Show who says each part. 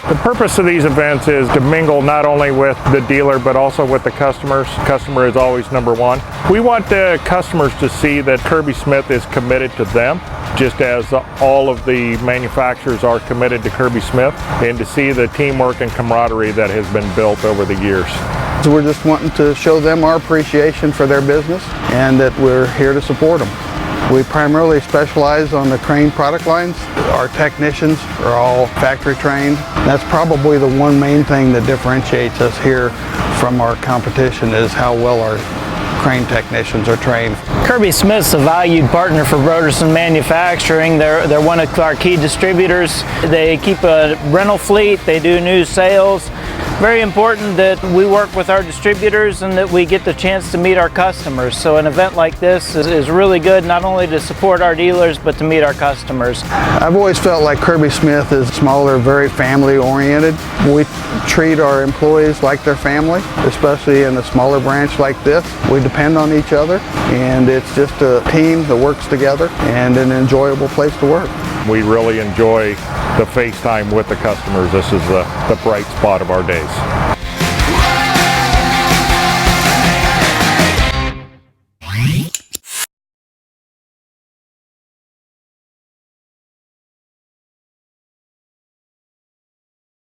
Speaker 1: The purpose of these events is to mingle not only with the dealer but also with the customers. Customer is always number one. We want the customers to see that Kirby-Smith is committed to them, just as all of the manufacturers are committed to Kirby-Smith, and to see the teamwork and camaraderie that has been built over the years.
Speaker 2: So we're just wanting to show them our appreciation for their business and that we're here to support them. We primarily specialize on the crane product lines. Our technicians are all factory trained. That's probably the one main thing that differentiates us here from our competition, is how well our crane technicians are trained.
Speaker 3: Kirby-Smith's a valued partner for Broderson Manufacturing. They're one of our key distributors. They keep a rental fleet, they do new sales. Very important that we work with our distributors and that we get the chance to meet our customers. So an event like this is really good, not only to support our dealers but to meet our customers.
Speaker 2: I've always felt like Kirby-Smith is smaller, very family oriented. We treat our employees like their family, especially in a smaller branch like this. We depend on each other, and it's just a team that works together and an enjoyable place to work.
Speaker 1: We really enjoy the face time with the customers. This is the bright spot of our days.